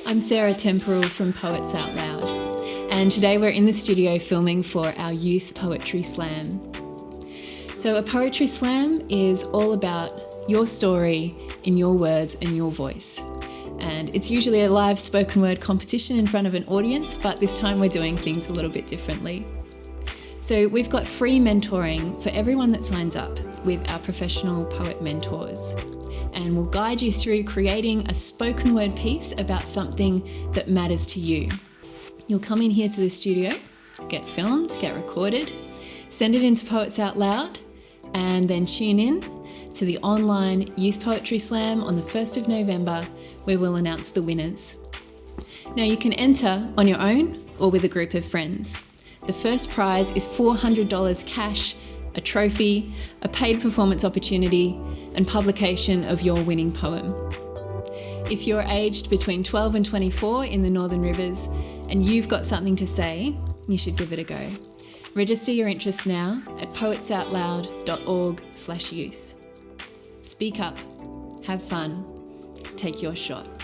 I'm Sarah Temporal from Poets Out Loud, and today we're in the studio filming for our Youth Poetry Slam. So a poetry slam is all about your story in your words and your voice. And it's usually a live spoken word competition in front of an audience, but this time we're doing things a little bit differently. So we've got free mentoring for everyone that signs up with our professional poet mentors. And we'll guide you through creating a spoken word piece about something that matters to you. You'll come in here to the studio, get filmed, get recorded, send it into Poets Out Loud, and then tune in to the online Youth Poetry Slam on the 1st of November, where we'll announce the winners. Now you can enter on your own or with a group of friends. The first prize is $400 cash, a trophy, a paid performance opportunity, and publication of your winning poem. If you're aged between 12 and 24 in the Northern Rivers and you've got something to say, you should give it a go. Register your interest now at poetsoutloud.org/youth. Speak up, have fun, take your shot.